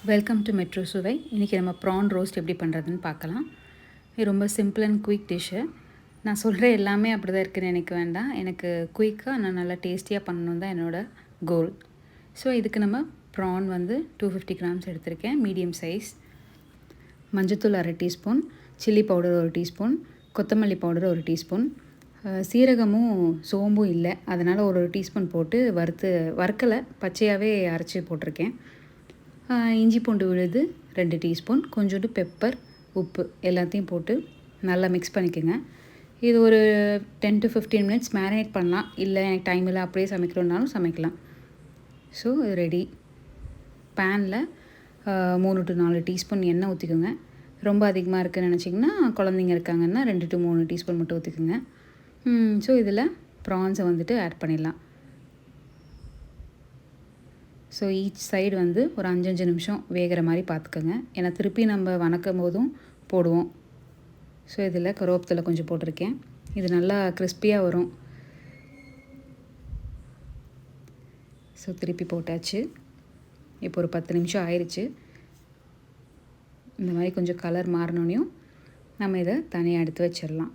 Welcome to metro சுவை. இன்றைக்கி நம்ம ப்ரான் ரோஸ்ட் எப்படி பண்ணுறதுன்னு பார்க்கலாம். இது ரொம்ப சிம்பிள் அண்ட் குயிக் டிஷ்ஷு. நான் சொல்கிற எல்லாமே அப்படி தான் இருக்குதுன்னு எனக்கு வேண்டாம். எனக்கு குயிக்காக நான் நல்லா டேஸ்டியாக பண்ணணும் தான் என்னோடய கோல். ஸோ இதுக்கு நம்ம ப்ரான் வந்து 250 கிராம்ஸ் எடுத்திருக்கேன், மீடியம் சைஸ். மஞ்சத்தூள் 1/2 டீஸ்பூன், சில்லி பவுடர் 1 டீஸ்பூன், கொத்தமல்லி பவுடர் 1 டீஸ்பூன், சீரகமும் சோம்பும் இல்லை, அதனால் 1 டீஸ்பூன் போட்டு வறுக்கலை, பச்சையாகவே அரைச்சி போட்டிருக்கேன். இஞ்சி பூண்டு விழுது 2 டீஸ்பூன், கொஞ்சோண்டு பெப்பர், உப்பு எல்லாத்தையும் போட்டு நல்லா மிக்ஸ் பண்ணிக்கோங்க. இது ஒரு 10 to 15 மினிட்ஸ் மேரினேட் பண்ணலாம். இல்லை எனக்கு டைம் இல்லை அப்படியே சமைக்கிறோன்னாலும் சமைக்கலாம். ஸோ இது ரெடி. பேனில் 3 to 4 டீஸ்பூன் எண்ணெய் ஊற்றிக்கோங்க. ரொம்ப அதிகமாக இருக்குதுன்னு நினச்சிங்கன்னா, குழந்தைங்க இருக்காங்கன்னா 2 to 3 டீஸ்பூன் மட்டும் ஊற்றிக்கோங்க. ஸோ இதில் ப்ரான்ஸை வந்துட்டு ஆட் பண்ணிடலாம். ஸோ ஈச் சைடு வந்து ஒரு 5 நிமிஷம் வேகிற மாதிரி பார்த்துக்கோங்க. ஏன்னா திருப்பி நம்ம வணக்கும் போதும் போடுவோம். ஸோ இதில் கருவேப்பிலை கொஞ்சம் போட்டிருக்கேன். இது நல்லா கிறிஸ்பியாக வரும். ஸோ திருப்பி போட்டாச்சு. இப்போ ஒரு 10 நிமிஷம் ஆயிடுச்சு. இந்த மாதிரி கொஞ்சம் கலர் மாறினோனையும் நம்ம இதை தனியாக எடுத்து வச்சிடலாம்.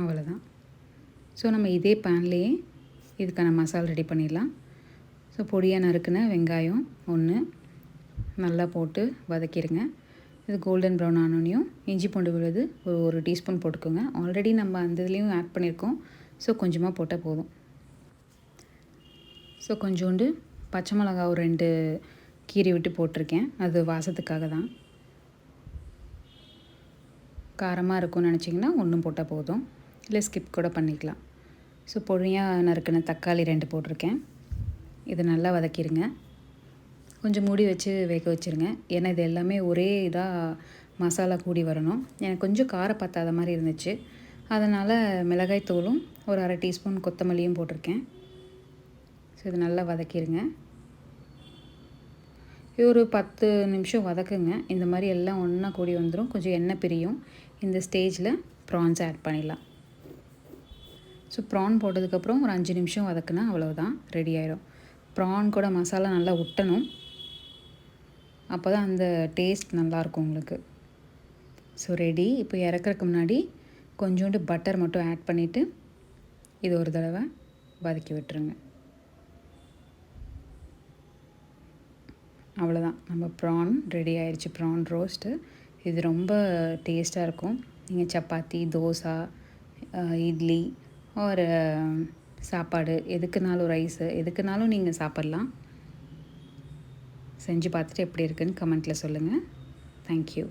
அவ்வளோதான். ஸோ நம்ம இதே பேன்லேயே இதுக்கான மசாலா ரெடி பண்ணிடலாம். ஸோ பொடியாக நறுக்குன வெங்காயம் 1 நல்லா போட்டு வதக்கிடுங்க. இது கோல்டன் ப்ரௌன் ஆனோனையும் இஞ்சி பூண்டு விழுது ஒரு 1 டீஸ்பூன் போட்டுக்கோங்க. ஆல்ரெடி நம்ம அந்த இதுலேயும் ஆட் பண்ணியிருக்கோம். ஸோ கொஞ்சமாக போட்டால் போதும். ஸோ கொஞ்சோண்டு பச்சை மிளகா ஒரு 2 கீறி விட்டு போட்டிருக்கேன். அது வாசத்துக்காக தான். காரமாக இருக்கும்னு நினச்சிங்கன்னா 1 போட்டால் போதும், இல்லை ஸ்கிப் கூட பண்ணிக்கலாம். ஸோ பொடியாக நறுக்கின தக்காளி 2 போட்டிருக்கேன். இது நல்லா வதக்கிடுங்க. கொஞ்சம் மூடி வச்சு வேக வச்சுருங்க. ஏன்னா இது எல்லாமே ஒரே இதாக மசாலா கூடி வரணும். எனக்கு கொஞ்சம் காரம் பத்தாத மாதிரி இருந்துச்சு. அதனால் மிளகாய் தூளும் ஒரு 1/2 டீஸ்பூன் கொத்தமல்லியும் போட்டிருக்கேன். ஸோ இது நல்லா வதக்கிடுங்க. இது ஒரு 10 நிமிஷம் வதக்குங்க. இந்த மாதிரி எல்லாம் ஒன்றா கூடி வந்துடும். கொஞ்சம் எண்ணெய் பிரியும். இந்த ஸ்டேஜில் ப்ரான்ஸ் ஆட் பண்ணிடலாம். ஸோ ப்ரான் போட்டதுக்கப்புறம் ஒரு 5 நிமிஷம் வதக்குனா அவ்வளோதான், ரெடி ஆயிடும். ப்ரான் கூட மசாலா நல்லா ஒட்டணும். அப்போ தான் அந்த டேஸ்ட் நல்லாயிருக்கும் உங்களுக்கு. So ready. இப்போ இறக்குறதுக்கு முன்னாடி கொஞ்சோண்டு பட்டர் மட்டும் ஆட் பண்ணிவிட்டு இது ஒரு தடவை வதக்கி விட்டுருங்க. அவ்வளோதான், நம்ம ப்ரான் ரெடி ஆயிடுச்சு. ப்ரான் ரோஸ்ட்டு இது ரொம்ப டேஸ்ட்டாக இருக்கும். நீங்கள் சப்பாத்தி, தோசை, இட்லி ஒரு சாப்பாடு எதுக்குனாலும், ரைஸு எதுக்குனாலும் நீங்கள் சாப்பிட்லாம். செஞ்சு பார்த்துட்டு எப்படி இருக்குதுன்னு கமெண்ட்டில் சொல்லுங்கள். தேங்க்யூ.